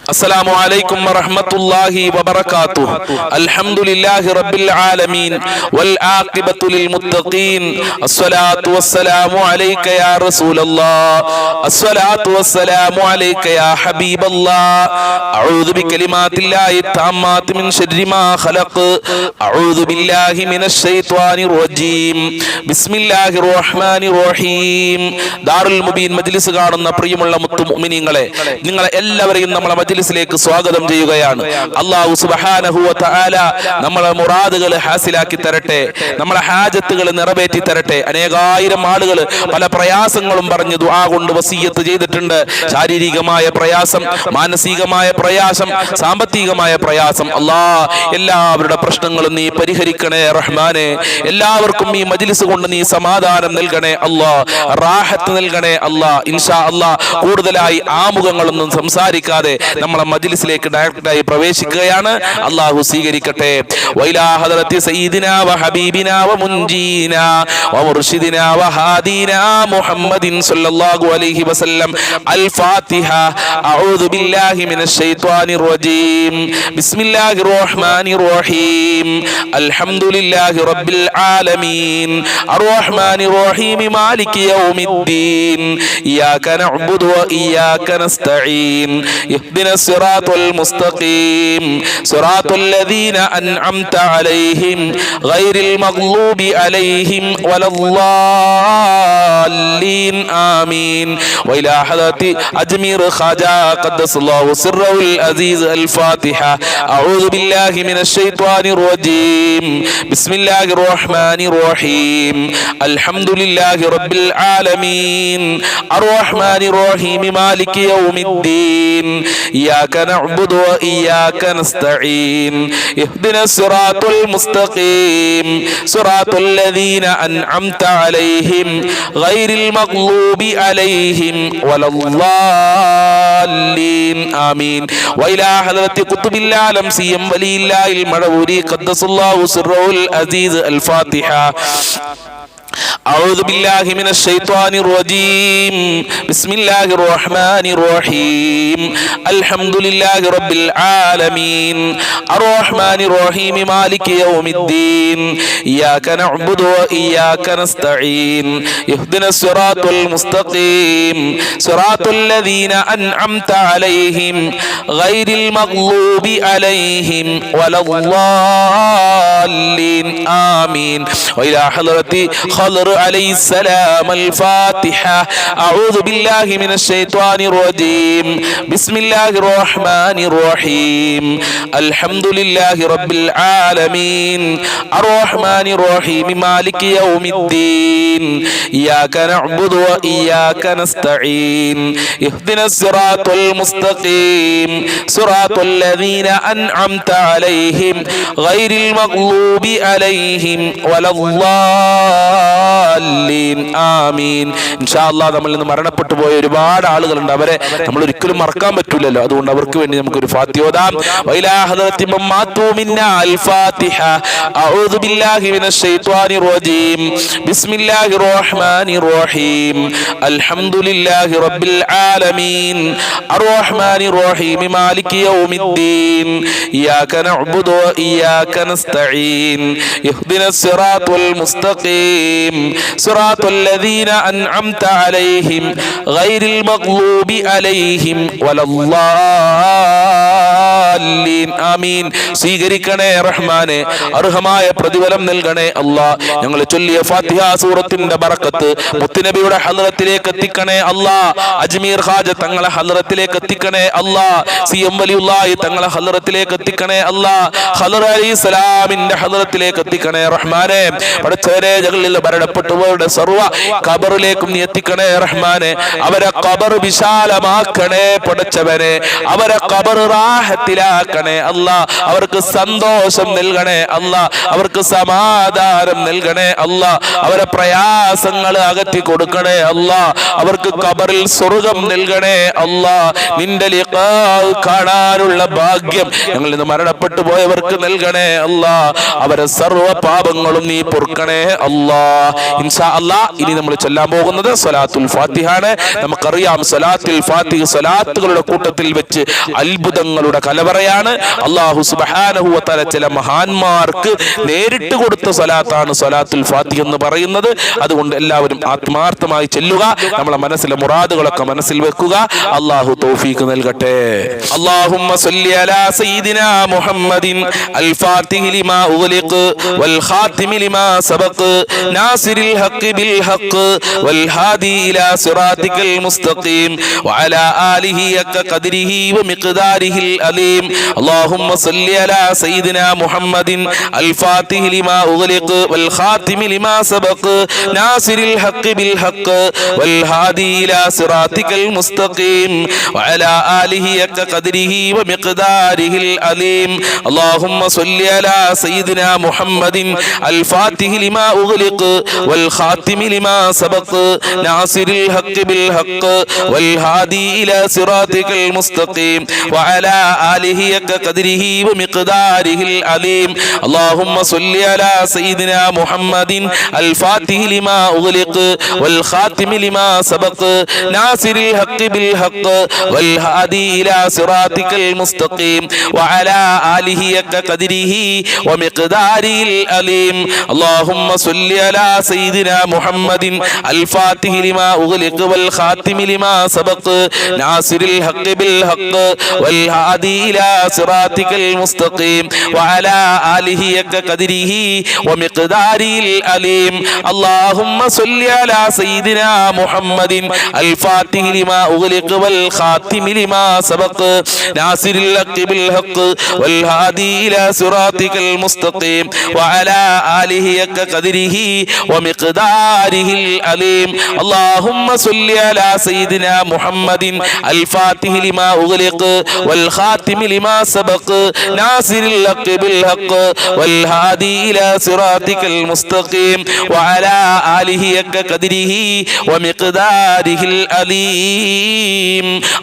السلام عليكم ورحمة الله وبركاته. الحمد لله رب العالمين والعاقبة للمتقين. الصلاة والسلام عليك يا رسول الله. الصلاة والسلام عليك يا حبيب الله. أعوذ بكلمات الله التامات من شر ما خلق. أعوذ بالله من الشيطان الرجيم. بسم الله الرحمن الرحيم. ദാറുൽ മുബീൻ മജ്ലിസ് കാണുന്ന പ്രിയമുള്ള മുത്തുമുഅ്മിനീങ്ങളെ, നിങ്ങളെ എല്ലാവരെയും നമ്മളെ മജ്ലിസിലേക്ക് സ്വാഗതം ചെയ്യുകയാണ്. അല്ലാഹു സുബ്ഹാനഹു വ തആല നമ്മളെ മുറാദുകൾ ഹാസിലാക്കി തരട്ടെ, നമ്മളെ ഹാജത്തുകൾ നിറവേറ്റി തരട്ടെ. അനേകായിരം ആളുകൾ പല പ്രയാസങ്ങളും പറഞ്ഞ് ദുആ കൊണ്ട് വസിയ്യത്ത് ചെയ്തിട്ടുണ്ട്. ശാരീരികമായ പ്രയാസം, മാനസികമായ പ്രയാസം, സാമ്പത്തികമായ പ്രയാസം. അല്ലാഹ് എല്ലാവരുടെ പ്രശ്നങ്ങളും നീ പരിഹരിക്കണേ റഹ്മാനെ. എല്ലാവർക്കും ഈ മജ്ലിസ് കൊണ്ട് നീ സമാധാനം നൽകണേ അല്ലാഹ്, റാഹത്ത് നൽകണേ അല്ലാഹ്. ഇൻഷാ അല്ലാഹ് കൂടുതലായി ആമുഖങ്ങളൊന്നും സംസാരിക്കാതെ നമ്മളെ മജ്ലിസിലേക്ക് ഡയറക്റ്റായി പ്രവേശിക്കുകയാണ്. അല്ലാഹു സ്വീകരിക്കട്ടെ. വൈലാ ഹദറത്തി സയ്യിദിനാ വ ഹബീബിനാ വ മുൻജീനാ വ മുർഷിദിനാ വ ഹാദീനാ മുഹമ്മദിൻ സ്വല്ലല്ലാഹു അലൈഹി വസല്ലം. അൽ ഫാത്തിഹ. അഊദു ബില്ലാഹി മിനശ് ശൈത്വാനിർ റജീം. ബിസ്മില്ലാഹിർ റഹ്മാനിർ റഹീം. അൽഹംദുലില്ലാഹി റബ്ബിൽ ആലമീൻ അർറഹ്മാനിർ റഹീം മാലികി യൗമിദ്ദീൻ ഇയ്യാക നഅ്ബുദു വ ഇയ്യാക നസ്തഈൻ ഇഹ്ദിനസ് സിറാത്തൽ മുസ്തഖീം സിറാത്തൽ ലദീന അൻഅംത അലൈഹിം ഗൈറിൽ മഗ്ലൂബി അലൈഹിം വലദ്ദാല്ലീൻ ആമീൻ. വഇലാ ഹദറത്തി അജ്മീർ ഖാജാ ഖദ്ദസല്ലാഹു സിർറഹുൽ അസീസ്. അൽ ഫാത്തിഹ. അഊദു ബില്ലാഹി മിനശ് ശൈത്വാനിർ റജീം. ബിസ്മില്ലാഹിർ റഹ്മാനിർ റഹീം. അൽഹംദുലില്ലാഹി റബ്ബിൽ ആലമീൻ അർറഹ്മാനിർ റഹീം മാലികി യൗമിദ്ദീൻ ഇയ്യാക നഅ്ബുദു വ ഇയ്യാക നസ്തഈൻ ഇഹ്ദിനസ് സിറാത്തൽ മുസ്തഖീം സിറാത്തൽ ലദീന അൻഅംത അലൈഹിം ഗൈറിൽ മഗ്ലൂബി അലൈഹിം വലദ്ദാല്ലീൻ ആമീൻ. വഇലാ ഹദറത്തി ഖുത്ബിൽ ആലം സിയം വലിയില്ലാഹിൽ മഅ്റൂരി ഖദ്ദസല്ലാഹു സിർറഹുൽ അസീസ്. അൽ ഫാത്തിഹ. أعوذ بالله من الشيطان الرجيم. بسم الله الرحمن الرحيم. الحمد لله رب العالمين الرحمن الرحيم مالك يوم الدين إياك نعبد وإياك نستعين اهدنا الصراط المستقيم صراط الذين أنعمت عليهم غير المغلوب عليهم ولا الضالين آمين. وإلى حضرة خضر عليه السلام. الفاتحة. أعوذ بالله من الشيطان الرجيم. بسم الله الرحمن الرحيم. الحمد لله رب العالمين الرحمن الرحيم مالك يوم الدين إياك نعبد وإياك نستعين اهدنا الصراط المستقيم صراط الذين أنعمت عليهم غير المغلوب عليهم ولا الضالين ആമീൻ. ഇൻഷാ അല്ലാഹ് നമ്മളിൽ നിന്ന് മരണപ്പെട്ടു പോയ ഒരുപാട് ആളുകളുണ്ട്. അവരെ നമ്മൾ ഒരിക്കലും മറക്കാൻ പറ്റില്ലല്ലോ. അതുകൊണ്ട് അവർക്ക് വേണ്ടി നമുക്കൊരു ഫാത്തിഹ ഓതാം. വഇലാ ഹദറത്തി മമ്മാതു മിന്നാ അൽ ഫാത്തിഹ. അഊദു ബില്ലാഹി മിനശ് ശൈത്വാനിർ റജീം. ബിസ്മില്ലാഹിർ റഹ്മാനിർ റഹീം. അൽഹംദുലില്ലാഹി റബ്ബിൽ ആലമീൻ അർറഹ്മാനിർ റഹീം മാലികി യൗമിദ്ദീൻ ഇയ്യാക നഅ്ബുദു വ ഇയ്യാക നസ്തഈൻ ഇഹ്ദിനസ് സിറാത്തൽ മുസ്തഖീം സിറാത്തൽ ലദീന അൻഅംത അലൈഹിം ഗൈറിൽ മഗ്ലൂബി അലൈഹിം വലദ്ദാല്ലീൻ ആമീൻ. സ്വീകരിക്കണേ റഹ്മാനെ, അർഹമായ പ്രതിഫലം നൽകണേ അല്ലാഹ്. ഞങ്ങൾ ചൊല്ലിയ ഫാത്തിഹ സൂറത്തിന്റെ ബറക്കത്ത് മുത്തുനബിയുടെ ഹദ്റത്തിലേക്ക് എത്തിക്കണേ അല്ലാഹ്. അജ്മീർ ഖാജ തങ്ങളെ ഹദ്റത്തിലേക്ക് എത്തിക്കണേ അല്ലാഹ്. സിഎം വലിയുള്ളാഹി തങ്ങളെ ഹദ്റത്തിലേക്ക് എത്തിക്കണേ അല്ലാഹ്. ഖദർ അലൈഹിസ്സലാമിന്റെ ഹദ്റത്തിലേക്ക് എത്തിക്കണേ റഹ്മാനെ. പടച്ചവനെ, ഞങ്ങളിൽ മരണപ്പെട്ടവരുടെ സർവ്വ ഖബറിലേക്കും നീ എത്തിക്കണേ റഹ്മാനെ. അവരെ ഖബർ വിശാലമാക്കണേ പടച്ചവനെ. അവരെ ഖബർ റാഹത്തിലാക്കണേ അല്ലാഹ്. അല്ലാ. അവർക്ക് സന്തോഷം നൽകണേ അല്ലാ. അവർക്ക് സമാധാനം നൽകണേ അല്ലാ. അവരെ പ്രയാസങ്ങൾ അകറ്റി കൊടുക്കണേ അല്ലാ. അവർക്ക് ഖബറിൽ സ്വർഗ്ഗം നൽകണേ അല്ലാ. നിന്റെ ലിഖാ കാണാനുള്ള ഭാഗ്യം ഞങ്ങളിൽ നിന്ന് മരണപ്പെട്ടു പോയവർക്ക് നൽകണേ അല്ലാ. അവരെ സർവ്വ പാപങ്ങളും നീ പൊറുക്കണേ അല്ലാ. ഇൻഷാ അല്ലാ ഇനി നമ്മൾ ചൊല്ലാൻ പോകുന്നത് സ്വലാത്തുൽ ഫാത്തിഹ ആണ്. നമുക്കറിയാം സ്വലാത്തുൽ ഫാത്തിഹ സ്വലാത്തുകളുടെ കൂട്ടത്തിൽ വെച്ച് അത്ഭുതങ്ങളുടെ കലവറയാണ്. അല്ലാഹു സുബ്ഹാനഹു വ തആല ചില മഹാന്മാർക്ക് നേരിട്ട് കൊടുത്ത സ്വലാത്താണ് സ്വലാത്തുൽ ഫാത്തിഹ എന്ന് പറയുന്നത്. അതുകൊണ്ട് എല്ലാവരും ആത്മാർത്ഥമായി ചൊല്ലുക. നമ്മളെ മനസ്സിലെ മുറാദുകളൊക്കെ മനസ്സിൽ വെക്കുക. അല്ലാഹു തൗഫീഖ് നൽകട്ടെ. അല്ലാഹുമ്മ സ്വല്ലി അലാ സയ്യിദിനാ മുഹമ്മദിൻ അൽ ഫാത്തിഹി ലിമാ ഉഗ്ലിഖ് വൽ ഖാതിമി ലിമാ സബഖ് നാസിരിൽ ഹഖ് ബിൽ ഹഖ് വൽ ഹാദി ഇലാ സിറാത്തിക്കൽ മുസ്തഖീം വഅലാ ആലിഹി ഹഖ ഖദ്രിഹി വമിഖ്ദാരിഹിൽ അലീം. അല്ലാഹുമ്മ സ്വല്ലി അലാ സയ്യിദിനാ മുഹമ്മദിൻ അൽ ഫാത്തിഹി ലിമാ ഉഗ്ലിഖ് വൽ ഖാതിമി ലിമാ സബഖ് നാസിരിൽ ഹഖ് ബിൽ ഹഖ് വൽ ഹാദി ഇലാ സിറാത്തിക്കൽ മുസ്തഖീം വഅലാ ആലിഹി ഹഖ ഖദ്രിഹി വമിഖ്ദാരിഹിൽ അലീം. അല്ലാഹുമ്മ സ്വല്ലി അലാ സയ്യിദിനാ മുഹമ്മദിൻ അൽ ഫാത്തിഹി ലിമാ ഉഗ്ലിഖ് വൽ ഖാതിമി ലിമാ സബഖ് നാസിരിൽ ഹഖ് ബിൽ ഹഖ് വൽ ഹാദി ഇലാ സിറാത്തിക്കൽ മുസ്തഖീം വഅലാ ആലിഹി ഹഖ ഖദ്രിഹി വമിഖ്ദാരിഹിൽ അലീം. അല്ലാഹുമ്മ സ്വല്ലി അലാ സയ്യിദിനാ മുഹമ്മദിൻ അൽ ഫാത്തിഹി ലിമാ ഉഗ്ലിഖ് വൽ ഖാതിമി ലിമാ സബഖ് നാസിരിൽ ഹഖ് ബിൽ ഹഖ് വൽ ഹാദി ഇലാ സിറാത്തിക്കൽ മുസ്തഖീം വഅലാ ആലിഹി ഹഖ ഖദ്രിഹി വമിഖ്ദാരിഹിൽ അലീം. അല്ലാഹുമ്മ സ്വല്ലി അലാ സയ്യിദിനാ മുഹമ്മദിൻ അൽ ഫാത്തിഹി ലിമാ ഉഗ്ലിഖ് വൽ ഖാതിമി ലിമാ സബഖ് നാസിരിൽ ഹഖ് ബിൽ ഹഖ് വൽ ഹാദി ഇലാ സിറാത്തിക്കൽ മുസ്തഖീം വഅലാ ആലിഹി ഹഖ ഖദ്രിഹി വമിഖ്ദാരിഹിൽ അലീം. അല്ലാഹുമ്മ സ്വല്ലി അലാ സയ്യിദിനാ മുഹമ്മദിൻ അൽ ഫാത്തിഹി ലിമാ ഉഗ്ലിഖ് വൽ ഖാതിമി ലിമാ സബഖ് നാസിരിൽ ഹഖ് ബിൽ ഹഖ് വൽ ഹാദി ഇലാ സിറാത്തിക്കൽ മുസ്തഖീം വഅലാ ആലിഹി ഹഖ ഖദ്രിഹി വമിഖ്ദാരിഹിൽ അലീം. അല്ലാഹുമ്മ സ്വല്ലി അലാ സയ്യിദിനാ മുഹമ്മദിൻ അൽ ഫാത്തിഹി ലിമാ ഉഗ്ലിഖ് വൽ ഖാതിമി ലിമാ സബഖ് നാസിരിൽ ഹഖ് ബിൽ ഹഖ് വൽ ഹാദി ഇലാ സിറാത്തിക്കൽ മുസ്തഖീം വഅലാ ആലിഹി ഹഖ ഖദ്രിഹി വമിഖ്ദാരിഹിൽ അലീം.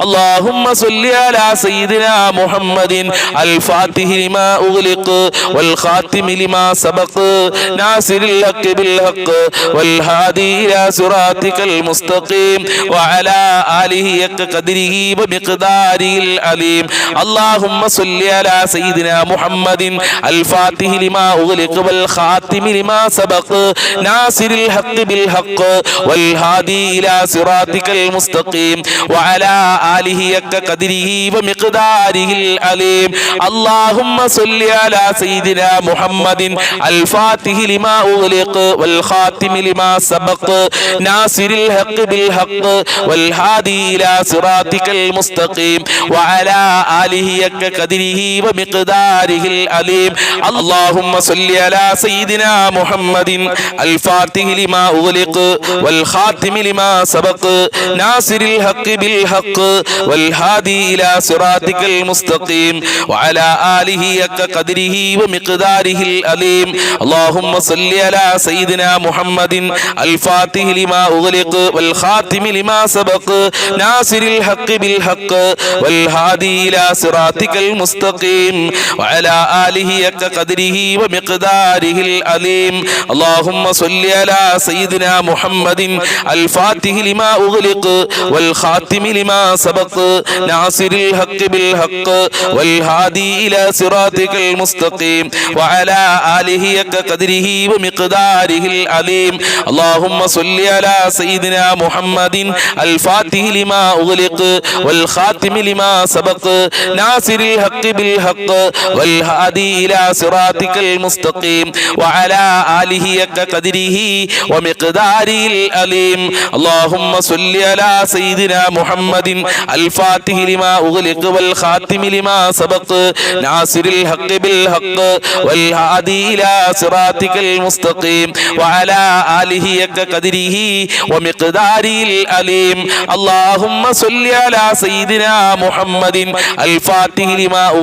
അല്ലാഹുമ്മ സ്വല്ലി അലാ സയ്യിദിനാ മുഹമ്മദിൻ അൽ ഫാത്തിഹി ലിമാ ഉഗ്ലിഖ് വൽ ഖാതിമി ലിമാ സബഖ് നാസിരിൽ ഹഖ് ബിൽ ഹഖ് വൽ ഹാദി ഇലാ സിറാത്തിക്കൽ മുസ്തഖീം വഅലാ ആലിഹി ഹഖ ഖദ്രിഹി വമിഖ്ദാരിഹിൽ അലീം. അല്ലാഹുമ്മ സ്വല്ലി അലാ സയ്യിദിനാ മുഹമ്മദിൻ അൽ ഫാത്തിഹി ലിമാ ഉഗ്ലിഖ് വൽ ഖാതിമി ലിമാ സബഖ് നാസിരിൽ ഹഖ് ബിൽ ഹഖ് വൽ ഹാദി ഇലാ സിറാത്തിക്കൽ മുസ്തഖീം വഅലാ ആലിഹി ഹഖ ഖദ്രിഹി വമിഖ്ദാരിഹിൽ അലീം. അല്ലാഹുമ്മ സ്വല്ലി അലാ സയ്യിദിനാ മുഹമ്മദിൻ അൽ ഫാത്തിഹി ലിമാ ഉഗ്ലിഖ് വൽ ഖാതിമി ലിമാ സബഖ് നാസിരിൽ ഹഖ് ബിൽ ഹഖ് വൽ ഹാദി ഇലാ സിറാത്തിക്കൽ മുസ്തഖീം വഅലാ ആലിഹി ഹഖ ഖദ്രിഹി വമിഖ്ദാരിഹിൽ അലീം. അല്ലാഹുമ്മ സ്വല്ലി അലാ സയ്യിദിനാ മുഹമ്മദിൻ അൽ ഫാത്തിഹി ലിമാ ഉഗ്ലിഖ് വൽ ഖാതിമി ലിമാ സബഖ് നാസിരിൽ ഹഖ് ബിൽ ഹഖ് വൽ ഹാദി ഇലാ സിറാത്തിക്കൽ മുസ്തഖീം വഅലാ ആലിഹി ഹഖ ഖദ്രിഹി വമിഖ്ദാരിഹിൽ അലീം. അല്ലാഹുമ്മ സ്വല്ലി അലാ സയ്യിദിനാ മുഹമ്മദിൻ അൽ ഫാത്തിഹി ലിമാ ഉഗ്ലിഖ് വൽ ഖാതിമി ലിമാ സബഖ് നാസിരിൽ ഹഖ് ബിൽ ഹഖ് വൽ ഹാദി ഇലാ സിറാത്തിക്കൽ മുസ്തഖീം വഅലാ ആലിഹി ഹഖ ഖദ്രിഹി വമിഖ്ദാരിഹിൽ അലീം. അല്ലാഹുമ്മ സ്വല്ലി അലാ സയ്യിദിനാ മുഹമ്മദിൻ അൽ ഫാത്തിഹി ലിമാ ഉഗ്ലിഖ് വൽ ഖാതിമി ലിമാ സബഖ് നാസിരിൽ ഹഖ് ബിൽ ഹഖ് വൽ ഹാദി ഇലാ സിറാത്തിക്കൽ മുസ്തഖീം വഅലാ ആലിഹി ഹഖ ഖദ്രിഹി വമിഖ്ദാരിഹിൽ അലീം. അല്ലാഹുമ്മ സ്വല്ലി അലാ സയ്യിദിനാ മുഹമ്മദിൻ അൽ ഫാത്തിഹി ലിമാ ഉഗ്ലിഖ് വൽ ഖാതിമി ലിമാ സബഖ് നാസിരിൽ ഹഖ് ബിൽ ഹഖ് വൽ ഹാദി ഇലാ സിറാത്തിക്കൽ മുസ്തഖീം വഅലാ ആലിഹി ഹഖ ഖദ്രിഹി വമിഖ്ദാരിഹിൽ അലീം. അല്ലാഹുമ്മ സ്വല്ലി അലാ സയ്യിദിനാ മുഹമ്മദിൻ അൽ ഫാത്തിഹി ലിമാ ഉഗ്ലിഖ് വൽ ഖാതിമി ലിമാ സബഖ് നാസിരിൽ ഹഖ് ബിൽ ഹഖ് വൽ ഹാദി ഇലാ സിറാത്തിക്കൽ മുസ്തഖീം വഅലാ ആലിഹി ഹഖ ഖദ്രിഹി വമിഖ്ദാരിഹിൽ അലീം. അല്ലാഹുമ്മ സ്വല്ലി അലാ സയ്യിദിനാ മുഹമ്മദിൻ അൽ ഫാത്തിഹി ലിമാ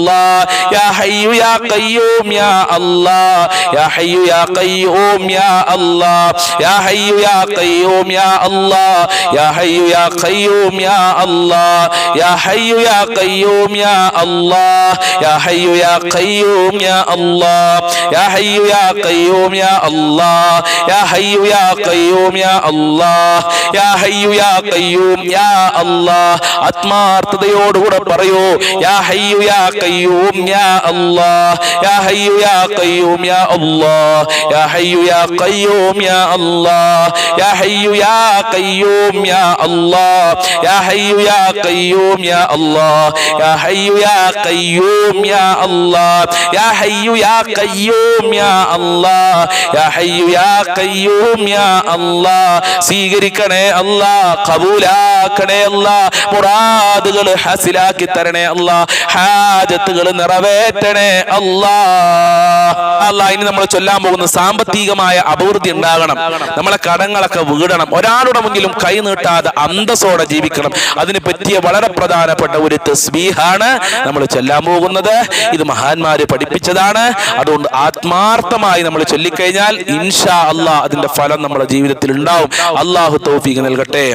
الله يا حي يا قيوم يا الله يا حي يا قيوم يا الله يا حي يا قيوم يا الله يا حي يا قيوم يا الله يا حي يا قيوم يا الله يا حي يا قيوم يا الله يا حي يا قيوم يا الله يا حي يا قيوم يا الله يا حي يا قيوم يا الله ആത്മാർത്ഥതയോടുകൂടെ പറയൂ യാ ഹയ്യു യാ ഖയ്യൂം യാ അല്ലാഹ് യാ ഹയ്യു യാ ഖയ്യൂം യാ അല്ലാഹ് യാ ഹയ്യു യാ ഖയ്യൂം യാ അല്ലാഹ് യാ ഹയ്യു യാ ഖയ്യൂം യാ അല്ലാഹ് യാ ഹയ്യു യാ ഖയ്യൂം യാ അല്ലാഹ് യാ ഹയ്യു യാ ഖയ്യൂം യാ അല്ലാഹ് യാ ഹയ്യു യാ ഖയ്യൂം യാ അല്ലാഹ് യാ ഹയ്യു യാ ഖയ്യൂം യാ അല്ലാഹ് സ്വീകരിക്കണേ അല്ലാഹ് ഖബൂലാക്കണേ അല്ലാഹ് മുറാദുകൾ ഹാസിലാക്കി തരണേ അല്ലാഹ് ഹാജത്തുകൾ നിറവേറ്റണേ അല്ലാഹ് ഇനി നമ്മൾ ചൊല്ലാൻ പോകുന്ന സാമ്പത്തികമായ അഭിവൃദ്ധി ഉണ്ടാകണം, നമ്മളെ കടങ്ങളൊക്കെ വീടണം, ഒരാളുടെ മുന്നിലും കൈ നീട്ടാതെ അന്തസ്സോടെ ജീവിക്കണം. അതിന് പറ്റിയ വളരെ പ്രധാനപ്പെട്ട ഒരു തസ്ബീഹാണ് നമ്മൾ ചൊല്ലാൻ പോകുന്നത്. ഇത് മഹാന്മാര് പഠിപ്പിച്ചതാണ്. അതുകൊണ്ട് ആത്മാർത്ഥമായി നമ്മൾ ചൊല്ലിക്കഴിഞ്ഞാൽ ഇൻഷാ അല്ലാഹ് അതിന്റെ ഫലം നമ്മുടെ ജീവിതത്തിൽ ഉണ്ടാവും. അല്ലാഹു തൗഫീഖ് നൽകട്ടെ.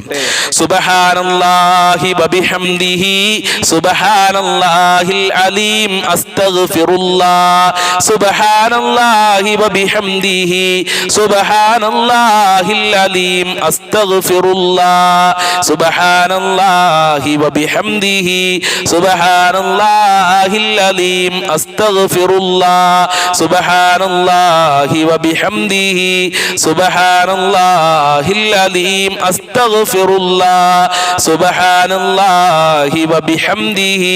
സുബ്ഹാനല്ലാഹി വബിഹംദിഹി സുബ്ഹാനല്ലാഹിൽ അലീം അസ്തഗ്ഫിറുല്ലാഹ് സുബ്ഹാനല്ലാഹി വബിഹംദിഹി സുബ്ഹാനല്ലാഹിൽ അലീം അസ്തഗ്ഫിറുല്ലാഹ് സുബ്ഹാനല്ലാഹി വബിഹംദിഹി സുബ്ഹാനല്ലാഹിൽ അലീം അസ്തഗ്ഫിറുല്ലാഹ് സുബ്ഹാനല്ലാഹി വബിഹംദിഹി സുബ്ഹാനല്ലാഹിൽ അലീം അസ്തഗ്ഫിറുല്ലാഹ് സുബ്ഹാനല്ലാഹി വബിഹംദിഹി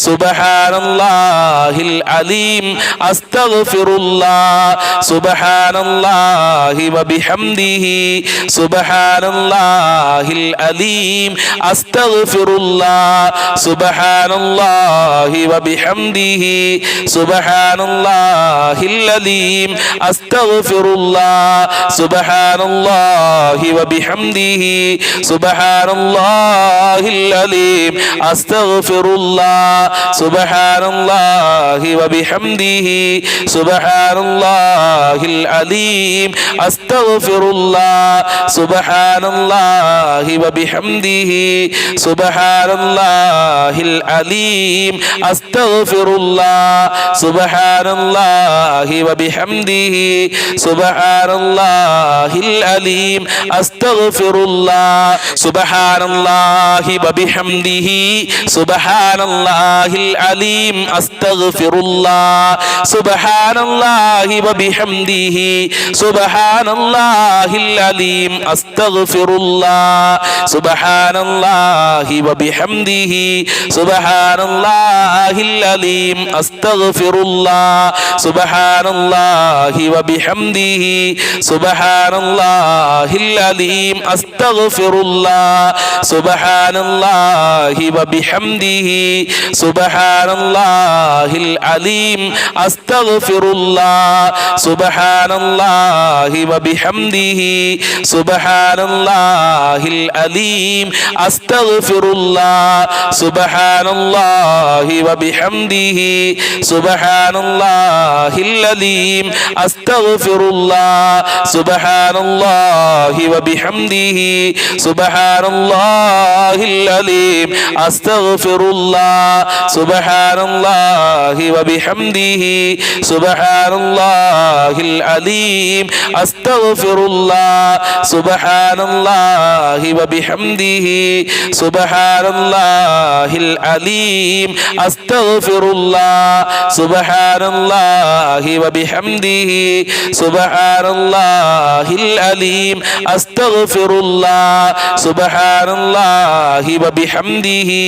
സുബ്ഹാനല്ലാഹിൽ അലീം അസ്തഗ്ഫിറുല്ലാഹ് സുബ്ഹാനല്ലാഹി വബിഹംദിഹി സുബ്ഹാനല്ലാഹിൽ അലീം അസ്തഗ്ഫിറുല്ലാഹ് സുബ്ഹാനല്ലാഹി വബിഹംദിഹി സുബ്ഹാനല്ലാഹിൽ അലീം അസ്തഗ്ഫിറുല്ലാഹ് സുബ്ഹാനല്ലാഹി വബിഹംദിhi സുബ്ഹാനല്ലാഹിൽ അലീം അസ്തഗ്ഫിറുല്ലാഹ് സുബ്ഹാനല്ലാഹി വബിഹംദിhi സുബ്ഹാനല്ലാഹിൽ അലീം അസ്തഗ്ഫിറുല്ലാഹ് സുബ്ഹാനല്ലാഹി വബിഹംദിhi സുബ്ഹാനല്ലാഹിൽ അലീം അസ്തഗ്ഫിറുല്ലാഹ് സുബ്ഹാനല്ലാഹി വബിഹംദിhi സുബ്ഹാനല്ലാഹിൽ അലീം അസ്തഗ്ഫിറുല്ലാഹ് സുബ്ഹാനല്ലാഹി വബിഹംദിhi സുബ്ഹാനല്ലാഹിൽ അലീം അസ്തഗ്ഫിറുല്ലാഹ് സുബ്ഹാനല്ലാഹി വബിഹംദിhi സുബ്ഹാനല്ലാഹിൽ അലീം അസ്തഗ്ഫിറുല്ലാഹ് സുബ്ഹാനല്ലാഹി വബിഹംദിhi സുബ്ഹാനല്ലാഹിൽ അലീം അസ്തഗ്ഫിറുല്ലാഹ് സുബ്ഹാനല്ലാഹി വബിഹംദിhi സുബ്ഹാനല്ലാഹിൽ അലീം അസ്തഗ്ഫിറുല്ലാഹ് സുബ്ഹാനല്ലാഹി വബിഹംദിhi സുബ്ഹാനല്ലാഹിൽ അലീം അസ്തഗ്ഫിറുല്ലാഹ് സുബ്ഹാനല്ലാഹി വബിഹംദിhi സുബ്ഹാനല്ലാഹിൽ അലീം അസ്തഗ്ഫിറുല്ലാഹ് സുബ്ഹാനല്ലാഹി വബിഹംദിhi സുബ്ഹാനല്ലാഹിൽ അലീം അസ്തഗ്ഫിറുല്ലാഹ് സുബ്ഹാനല്ലാഹി വബിഹംദിhi സുബ്ഹാനല്ലാഹിൽ അലീം അസ്തഗ്ഫിറുല്ലാഹ് സുബ്ഹാനല്ലാഹി വബിഹംദിhi സുബ്ഹാനല്ലാഹിൽ അലീം അസ്തഗ്ഫിറുല്ലാഹ് സുബ്ഹാനല്ലാഹി വബിഹംദിhi സുബ്ഹാനല്ലാഹിൽ അലീം അസ്തഗ്ഫിറുല്ലാഹ് സുബ്ഹാനല്ലാഹി വബിഹംദിhi സുബ്ഹാനല്ലാഹിൽ അലീം അസ്തഗ്ഫിറുല്ലാഹ് സുബ്ഹാനല്ലാഹി വബിഹംദിhi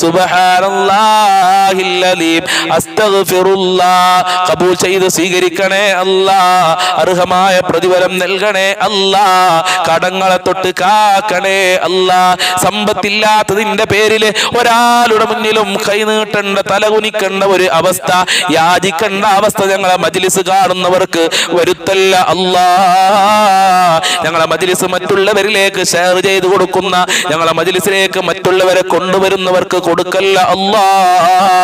സുബ്ഹാനല്ലാഹിൽ അലീം അസ്തഗ്ഫിറുല്ലാഹ് ഖബൂൽ ചെയ്ത് സ്വീകരിക്കണേ അല്ലാഹ്. അർഹമായ പ്രതിഫലം നൽകണേ അല്ലാഹ്. കടങ്ങളെ തൊട്ട് കാക്കണേ അല്ലാഹ്. സമ്പത്തില്ലാത്തതിന്റെ പേരിൽ ഒരാളുടെ മുന്നിലും കൈനീട്ടേണ്ട, തലകുനിക്കേണ്ട ഒരു അവസ്ഥ, യാചിക്കേണ്ട അവസ്ഥ ഞങ്ങളെ മജ്ലിസ് കാണുന്നവർക്ക് വരുത്തല്ല അല്ലാഹ്. ഞങ്ങളെ മജ്ലിസ് മറ്റുള്ളവരിലേക്ക് ഷെയർ ചെയ്ത് കൊടുക്കുന്ന, ഞങ്ങളെ മജ്ലിസിലേക്ക് മറ്റുള്ളവരെ കൊണ്ടുവരുന്നവർക്ക് കൊടുക്കല്ല അല്ലാഹ്.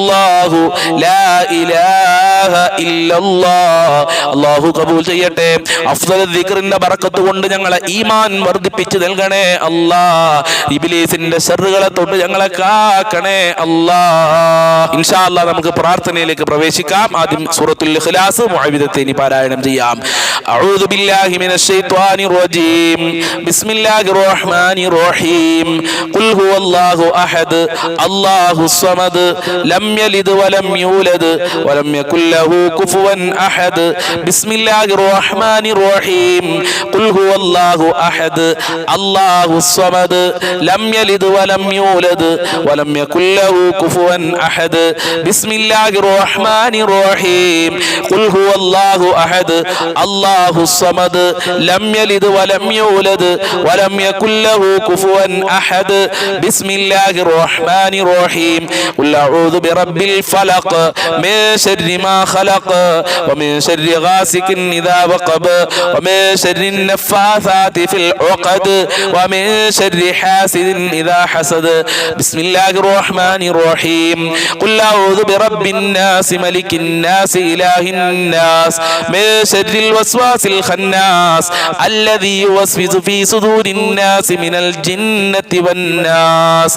ഇല്ലല്ലാഹു ലാ ഇലാഹ ഇല്ലല്ലാഹ്. അല്ലാഹു കബൂൽ ചെയ്യട്ടെ. അഫ്ദൽ ദിക്റിന്റെ ബറക്കത്ത് കൊണ്ട് ഞങ്ങളെ ഈമാൻ വർദ്ധിപ്പിച്ച് നൽകണേ അല്ലാഹ്. ഇബ്ലീസിന്റെ ശർറുകളെ തൊട്ട് ഞങ്ങളെ കാക്കണേ അല്ലാഹ്. ഇൻഷാ അല്ലാഹ് നമുക്ക് പ്രാർത്ഥനയിലേക്ക് പ്രവേശിക്കാം. ആദ്യം സൂറത്തുൽ ഇഖ്ലാസ് മുഅവ്വിദത്തൈനി പാരായണം ചെയ്യാം. അഊദു ബില്ലാഹി മിനശ് ശൈത്വാനിർ റജീം. ബിസ്മില്ലാഹിർ റഹ്മാനിർ റഹീം. ഖുൽ ഹുവല്ലാഹു അഹദ് അല്ലാഹുസ് സമദ് ലം യലിദ് വലം യൂലദ് വലം യകുൽ ലഹു കുഫുവൻ അഹദ്. ബിസ്മില്ലാഹിർ റഹ്മാനിർ റഹീം. ഖുൽ ഹുവല്ലാഹു അഹദ് അല്ലാഹുസ് സമദ് ലം യലിദ് വലം യൂലദ് വലം യകുൽ ലഹു കുഫുവൻ അഹദ്. ബിസ്മില്ലാഹിർ റഹ്മാനിർ റഹീം. ഖുൽ ഹുവല്ലാഹു അഹദ് അല്ലാഹുസ് സമദ് ലം യലിദ് വലം യൂലദ് വലം യകുൽ ലഹു കുഫുവൻ അഹദ്. ബിസ്മില്ലാഹിർ റഹ്മാനിർ റഹീം. ഖുൽ അഊദു ബിറബ്ബിൽ ഫലഖ് മിൻ ശർരി മാ ഖലഖ് വമിൻ ശർരി ഗാസികിൻ ഇദാ വഖബ് വമിൻ ശർരി النفاثات في العقد ومن شر حاسد إذا حسد. بسم الله الرحمن الرحيم. قل أعوذ برب الناس ملك الناس إله الناس من شر الوسواس الخناس الذي يوسوس في صدور الناس من الجنة والناس.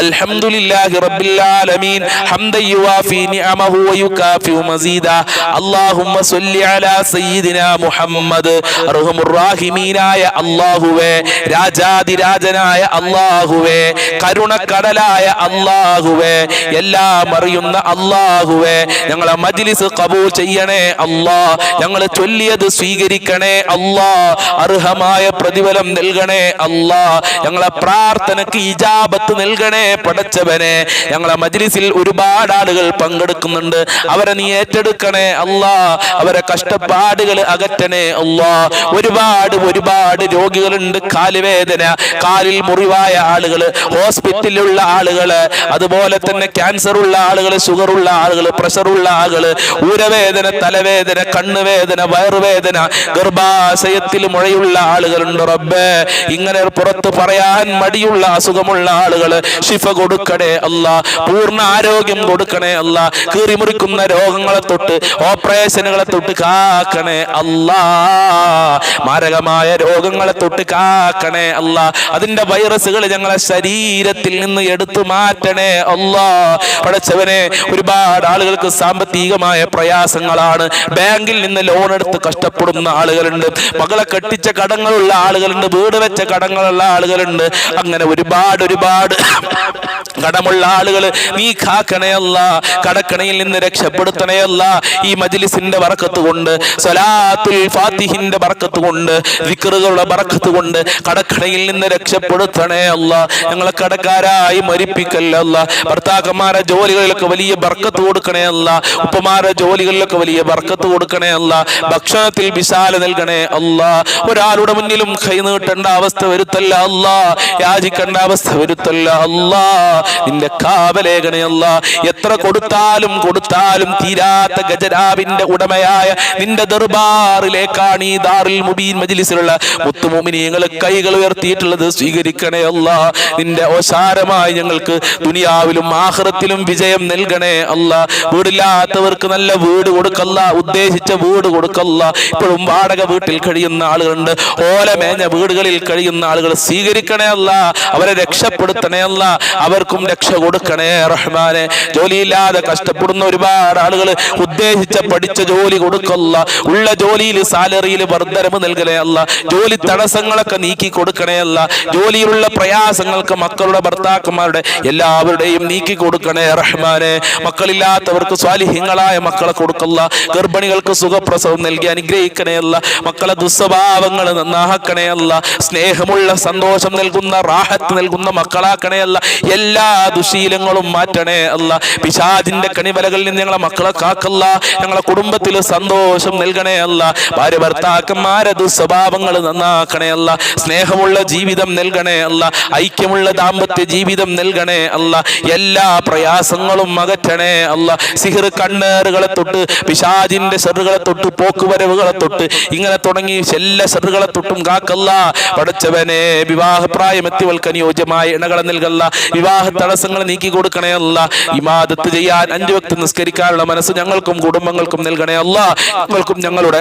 الحمد لله رب العالمين حمدا يوافي نعمه ويكافئ مزيدا. اللهم صل على سيدنا محمد. أرحم الراحمീനായ അല്ലാഹുവേ, രാജാതിരാജനായ അല്ലാഹുവേ, കരുണക്കടലായ അല്ലാഹുവേ, എല്ലാം അറിയുന്ന അല്ലാഹുവേ, ഞങ്ങളെ മജ്ലിസ് ഖബൂൽ ചെയ്യണേ അല്ലാഹ്. ഞങ്ങൾ ചൊല്ലിയത് സ്വീകരിക്കണേ അല്ലാഹ്. അർഹമായ പ്രതിഫലം നൽകണേ അല്ലാഹ്. ഞങ്ങളെ പ്രാർത്ഥനയ്ക്ക് ഇജാബത്ത് നൽകണേ പടച്ചവനെ. ഞങ്ങളെ മജ്ലിസിൽ ഒരുപാട് ആളുകൾ പങ്കെടുക്കുന്നുണ്ട്. അവരെ നീ ഏറ്റെടുക്കണേ അല്ലാഹ്. അവരെ കഷ്ടപ്പാടുകൾ അകറ്റണേ അല്ലാഹ്. ഒരുപാട് രോഗികളുണ്ട്. കാലുവേദന, കാലിൽ മുറിവായ ആളുകൾ, ഹോസ്പിറ്റലിലുള്ള ആളുകൾ, അതുപോലെ തന്നെ ക്യാൻസർ ഉള്ള ആളുകൾ, ഷുഗർ ഉള്ള ആളുകൾ, പ്രഷർ ഉള്ള ആളുകൾ, ഊരവേദന, തലവേദന, കണ്ണുവേദന, വയറുവേദന, ഗർഭാശയത്തിൽ മുഴയുള്ള ആളുകളുണ്ട്. റബ്ബേ, ഇങ്ങനെ പുറത്ത് പറയാൻ മടിയുള്ള അസുഖമുള്ള ആളുകൾ ശിഫ കൊടുക്കണേ അല്ലാ. പൂർണ്ണ ആരോഗ്യം കൊടുക്കണേ അല്ലാ. കീറിമുറിക്കുന്ന രോഗങ്ങളെ തൊട്ട്, ഓപ്പറേഷനുകളെ തൊട്ട് കാക്കണേ അല്ലാ. മാരകമായ രോഗങ്ങളെ തൊട്ട് കാക്കണേ അല്ലാ. അതിന്റെ വൈറസുകൾ ഞങ്ങളെ ശരീരത്തിൽ നിന്ന് എടുത്തു മാറ്റണേ അല്ലാ. പടച്ചവനെ, ഒരുപാട് ആളുകൾക്ക് സാമ്പത്തികമായ പ്രയാസങ്ങളാണ്. ബാങ്കിൽ നിന്ന് ലോൺ എടുത്ത് കഷ്ടപ്പെടുന്ന ആളുകളുണ്ട്. മകളെ കെട്ടിച്ച കടങ്ങളുള്ള ആളുകളുണ്ട്. വീട് വെച്ച കടങ്ങളുള്ള ആളുകളുണ്ട്. അങ്ങനെ ഒരുപാട് കടമുള്ള ആളുകൾ നീ കാക്കണേ അല്ലാ. കടക്കണയിൽ നിന്ന് രക്ഷപ്പെടുത്തണേ അല്ലാ. ഈ മജ്ലിസിന്റെ ബറക്കത്ത് കൊണ്ട്, സ്വലാത്തുൽ ഫാത്തിഹിന്റെ ബറക്കത്ത് കൊണ്ട്, ദിക്റുകളുടെ ബറക്കത്ത് കൊണ്ട് കടക്കണയിൽ നിന്ന് രക്ഷപ്പെടുത്തണേ അല്ലാ. ഞങ്ങളെ കടക്കാരായി മരിപ്പിക്കല്ലേ അല്ലാ. ഭർത്താക്കന്മാരെ ജോലികളിലൊക്കെ വലിയ ബർക്കത്ത് കൊടുക്കണേ അല്ലാ. ഉപ്പമാരെ ജോലികളിലൊക്കെ വലിയ ബർക്കത്ത് കൊടുക്കണേ അല്ലാ. ഭക്ഷണത്തിൽ വിശാല നൽകണേ അല്ലാ. ഒരാളുടെ മുന്നിലും കൈ നീട്ടേണ്ട അവസ്ഥ വരുത്തല്ല അല്ലാ. യാചിക്കേണ്ട അവസ്ഥ വരുത്തല്ല അല്ലാ. നിന്റെ കാവലേഖണേ അല്ലാ. എത്ര കൊടുത്താലും തീരാത്ത ഗജരാവിന്റെ ഉടമയായ നിന്റെ ദർബാറിലേക്കാണ് ഈ ദാറുൽ മുബീൻ മജ്ലിസിലുള്ള മുത്തുമോമിനീങ്ങൾ കൈകൾ ഉയർത്തിയിട്ടുള്ളത്. സ്വീകരിക്കണേ അല്ലാ. നിന്റെ ഓശാരമായി ഞങ്ങൾക്ക് ദുനിയാവിലും ആഖിറത്തിലും വിജയം നൽകണേ അല്ലാ. വീടില്ലാത്തവർക്ക് നല്ല വീട് കൊടുക്കല്ല. ഉദ്ദേശിച്ച വീട് കൊടുക്കല്ല. ഇപ്പോഴും വാടക വീട്ടിൽ കഴിയുന്ന ആളുകളുണ്ട്. ഓലമേഞ്ഞ വീടുകളിൽ കഴിയുന്ന ആളുകൾ സ്വീകരിക്കണേ അല്ലാ. അവരെ രക്ഷപ്പെടുത്തണേ അല്ലാ. അവർക്കും രക്ഷ കൊടുക്കണേ റഹ്മാനെ. ജോലിയില്ലാതെ കഷ്ടപ്പെടുന്ന ഒരുപാട് ആളുകൾ ഉദ്ദേശിച്ച പഠിച്ച ജോലി കൊടുക്കല്ല. ഉള്ള ജോലിയിൽ സാലറിയിൽ വർദ്ധനവ് നൽകണേ അല്ല. ജോലി തടസ്സങ്ങളൊക്കെ നീക്കി കൊടുക്കണേ അല്ല. ജോലിയിലുള്ള പ്രയാസങ്ങൾക്ക് മക്കളുടെ, ഭർത്താക്കന്മാരുടെ എല്ലാവരുടെയും നീക്കി കൊടുക്കണേ റഹ്മാനെ. മക്കളില്ലാത്തവർക്ക് സ്വാലിഹ്യങ്ങളായ മക്കളെ കൊടുക്കല്ല. ഗർഭിണികൾക്ക് സുഖപ്രസവം നൽകി അനുഗ്രഹിക്കണേ അല്ല. മക്കളെ ദുസ്വഭാവങ്ങൾ നന്നാക്കണേ അല്ല. സ്നേഹമുള്ള, സന്തോഷം നൽകുന്ന, റാഹത്ത് നൽകുന്ന മക്കളാക്കണേ അല്ല. എല്ലാ ദുശീലങ്ങളും മാറ്റണേ അല്ല. പിശാചിന്റെ കണിവലകളിൽ നിന്ന് ഞങ്ങളെ മക്കളെ കാക്കല്ല. ഞങ്ങളെ കുടുംബത്തിൽ സന്തോഷം നൽകണേ അല്ല. ഭാര്യ ഭർത്താക്കന്മാരെ ദുസ്വഭാവങ്ങൾ നന്നാക്കണേ അല്ല. സ്നേഹമുള്ള ജീവിതം നൽകണേ അല്ല. ഐക്യമുള്ള ദാമ്പത്യ ജീവിതം നൽകണേ അല്ല. എല്ലാ പ്രയാസങ്ങളും അകറ്റണേ അല്ല. സിഹിർ, കണ്ണേറുകളെ തൊട്ട്, പിശാചിന്റെ ശറുകളെ തൊട്ട്, പോക്കുവരവുകളെ തൊട്ട്, ഇങ്ങനെ തുടങ്ങി എല്ലാ ശറുകളെ തൊട്ടും കാക്കല്ല. പടച്ചവനെ, വിവാഹപ്രായം എത്തിയവൾക്ക് അനുയോജ്യമായ ഇണകളെ നൽകല്ല. വിവാഹ തടസ്സങ്ങൾ നീക്കി കൊടുക്കണേ അല്ല. ഇബാദത്ത് ചെയ്യാൻ 5 വക്ത് നിസ്കരിക്കാനുള്ള മനസ്സ് ഞങ്ങൾക്കും കുടുംബങ്ങൾക്കും നൽകണേ അല്ലാഹ്. ഞങ്ങൾക്കും ഞങ്ങളുടെ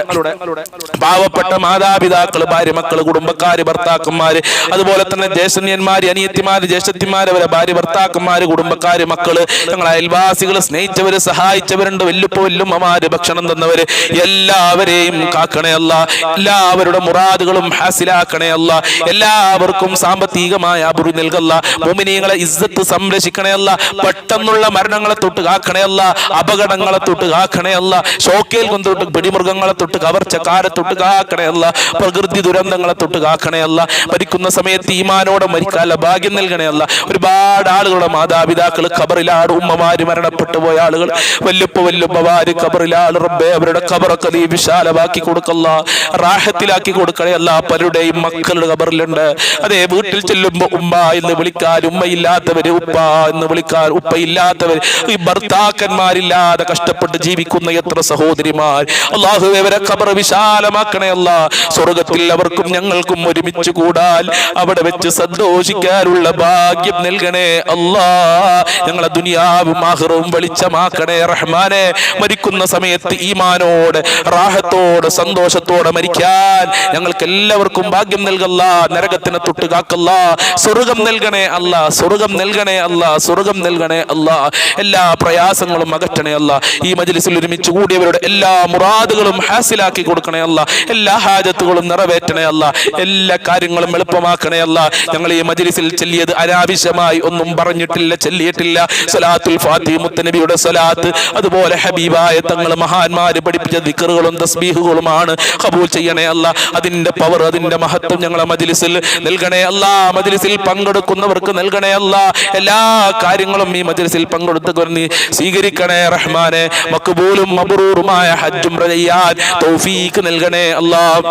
പാവപ്പെട്ട മാതാപിതാക്കൾ, ഭാര്യ, മക്കള്, കുടുംബക്കാര്, ഭർത്താക്കന്മാര്, അതുപോലെ തന്നെ ജ്യേഷ്ഠന്മാര്, അനിയത്തിമാര്, ജ്യേഷ്ഠത്തിമാര്, അവരെ ഭാര്യ, ഭർത്താക്കന്മാര്, കുടുംബക്കാര്, മക്കള്, ഞങ്ങളെ അയൽവാസികള്, സ്നേഹിച്ചവര്, സഹായിച്ചവരുണ്ട്, വല്ലുപ്പമാര്, ഭക്ഷണം തന്നവര്, എല്ലാവരെയും കാക്കണേ അല്ലാഹ്. എല്ലാവരുടെ മുറാദുകളും ഹാസിലാക്കണേ അല്ലാഹ്. എല്ലാവർക്കും സാമ്പത്തികമായ അഭിവൃദ്ധി നൽകല്ല. മുഅ്മിനീങ്ങളെ ഇസ്സത്ത് സംരക്ഷിക്കണേ അല്ലാഹ്. പെട്ടെന്നുള്ള മരണങ്ങളെ തൊട്ട് കാക്കണേ അല്ലാഹ്. അപകടങ്ങളെ തൊട്ട് കാക്കണേ അല്ലാഹ്. ഷോക്കേൽ കൊണ്ടൊട്ട് പിടിമൃഗങ്ങളെ തൊട്ട്, കവർച്ചക്കാരെ തൊട്ട് കാക്കണേ അല്ലാഹ്. പ്രകൃതി ദുരന്തങ്ങളെ തൊട്ട് കാക്കണേ അല്ലാഹ്. മരിക്കുന്ന സമയത്ത് ഈമാനോടെ മരിക്കാനുള്ള ഭാഗ്യം നൽകണേ അല്ലാഹ്. ഒരുപാട് ആളുകളുടെ മാതാപിതാക്കൾ ഖബറിലാണ്, ഉമ്മമാര് മരണപ്പെട്ടു പോയ ആളുകൾ, വല്ലുപ്പമാര് ഖബറിലാണ്. റബ്ബേ, അവരുടെ ഖബറൊക്കെ നീ വിശാലമാക്കി കൊടുക്കല്ല, റാഹത്തിലാക്കി കൊടുക്കണേ അല്ലാഹ്. പലരുടെയും മക്കളുടെ ഖബറിലുണ്ട്. അതേ, വീട്ടിൽ ചെല്ലുമ്പോ ഉമ്മ എന്ന് വിളിക്കാൻ ഉമ്മയില്ലാത്തവര്, ഉപ്പ എന്ന് വിളിക്കാൻ ഉപ്പയില്ലാത്തവർ, ഈ ഭർത്താക്കന്മാരില്ലാതെ കഷ്ടപ്പെട്ട് ജീവിക്കുന്ന എത്ര സഹോദരിമാർ. അല്ലാഹുവേ, അവരെ ഖബർ വിശാലമാക്കണേ അല്ലാഹ്. സ്വർഗ്ഗത്തിൽ അവർക്കും ഞങ്ങൾക്കും ഒരുമിച്ച് കൂടാൻ, അവിടെ വെച്ച് സന്തോഷിക്കാനുള്ള ഭാഗ്യം നൽകണേ അല്ലാഹ്. ഞങ്ങളെ ദുനിയാവും ആഖിറവും വെളിച്ചമാക്കണേ റഹ്മാനെ. മരിക്കുന്ന സമയത്ത് ഈമാനോടെ, റാഹത്തോടെ, സന്തോഷത്തോടെ മരിക്കാൻ ഞങ്ങൾക്ക് എല്ലാവർക്കും ഭാഗ്യം നൽകല്ല. നരകത്തിനെ തൊട്ട് കാക്കല്ല. സ്വർഗ്ഗം നൽകണേ അല്ലാഹ്. സ്വർഗ്ഗം നൽകണേ അല്ലാഹ്. സ്വർഗ്ഗം നൽകണേ അല്ലാഹ്. എല്ലാ പ്രയാസങ്ങളും അകറ്റണേ അല്ലാഹ്. ഈ മജ്ലിസിൽ ഒരുമിച്ച് കൂടിയവരുടെ എല്ലാ മുറാദുകളും ഹാസിലാക്കി കൊടുക്കണേ അല്ലാഹ്. എല്ലാ ഹാജത്തുകളും നിറവേറ്റണേ അല്ലാഹ്. എല്ലാ കാര്യങ്ങളും എളുപ്പമാക്കണേ അല്ലാഹ്. ഞങ്ങൾ ഈ മജ്ലിസിൽ ചൊല്ലിയത് അനാവശ്യമായി ഒന്നും പറഞ്ഞിട്ടില്ല, ചൊല്ലിയിട്ടില്ല. സ്വലാത്തുൽ ഫാത്തിഹ, മുത്തനബിയുടെ സ്വലാത്ത്, അതുപോലെ ഹബീബായ തങ്ങൾ മഹാന്മാര് പഠിപ്പിച്ച ദിക്റുകളും തസ്ബീഹുകളുമാണ്. ഖബൂൽ ചെയ്യണേ അല്ലാഹ്. അതിന്റെ പവർ, അതിന്റെ മഹത്വം ഞങ്ങളെ മജ്ലിസിൽ നൽകണേ അല്ലാഹ്. മജ്ലിസിൽ പങ്കെടുക്കുന്നവർക്ക് നൽകണേ അല്ലാഹ്. എല്ലാ കാര്യങ്ങളും ഈ മജ്ലിസിൽ പങ്കെടുത്തവർ നീ സ്വീകരിക്കണേ റഹ്മാനെ. മഖ്ബൂലും മബ്റൂറുമായ ഹജ്ജ് ഉംറ ചെയ്യാൻ തൗഫീഖ് നൽകണേ അല്ലാഹ്.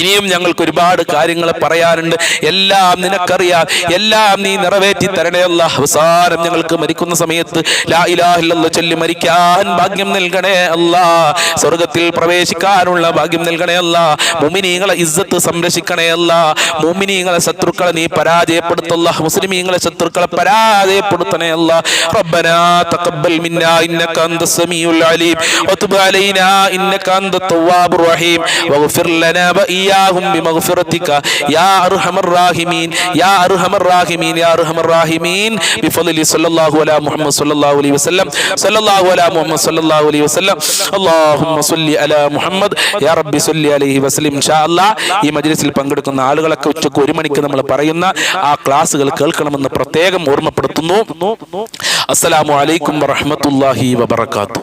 ഇനിയും ഞങ്ങൾക്ക് ഒരുപാട് കാര്യങ്ങൾ പറയാനുണ്ട്. എല്ലാം നിനക്കറിയാം, എല്ലാം നീ നിറവേറ്റി തരണേ അല്ലാഹ്. അവസാനം ഞങ്ങൾക്ക് മരിക്കുന്ന സമയത്ത് ലാ ഇലാഹ ഇല്ലല്ലാഹ് ചൊല്ലി മരിക്കാൻ ഭാഗ്യം നൽകണേ അല്ലാഹ്. സ്വർഗ്ഗത്തിൽ പ്രവേശിക്കാനുള്ള ഭാഗ്യം നൽകണേ അല്ലാഹ്. മുഅ്മിനീങ്ങളെ ഇസ്സത്ത് സംരക്ഷിക്കണേ അല്ലാഹ്. മുഅ്മിനീങ്ങളെ ശത്രുക്കളെ നീ പരാജയപ്പെടുത്തല്ല. മുസ്ലിമീങ്ങളെ ശത്രുക്കളെ പരാജയപ്പെടുത്തണേ അല്ലാഹ്. റബ്ബനാ തഖബ്ബൽ മിന്നാ ഇന്നക അൻതസ് സമീഉൽ അലീം വതുബ് അലൈനാ ഇന്നക അൻതത് തവ്വാബുർ റഹീം വഗ്ഫിർ ലനാ വഇയ്യാഹും ബിമഗ്ഫിറതിക യാ അർഹമർ റഹീമീൻ യാ അർഹമർ റഹീമീൻ യാ അർഹമർ റഹീമീൻ ബിഫദ്ലി സല്ലല്ലാഹു അലാ മുഹമ്മദ് സല്ലല്ലാഹു അലൈഹി വസല്ലം സല്ലല്ലാഹു അലാ മുഹമ്മദ് സല്ലല്ലാഹു അലൈഹി വസല്ലം അല്ലാഹുമ്മ സ്വല്ലി അലാ മുഹമ്മദ് യാ റബ്ബി സ്വല്ലി അലൈഹി വസല്ലം. ഇൻഷാ അല്ലാഹ് ഈ മജ്ലിസിൽ പങ്കെടുക്കുന്ന ആളുകളൊക്കെ ഉച്ചയ്ക്ക് 1 മണിക്ക് നമ്മൾ പറയുന്ന ആ ക്ലാസുകൾ കേൾക്കണമെന്ന് പ്രത്യേകം ഓർമ്മപ്പെടുത്തുന്നു. അസ്സലാമു അലൈക്കും വറഹ്മത്തുള്ളാഹി വബറകാതുഹു.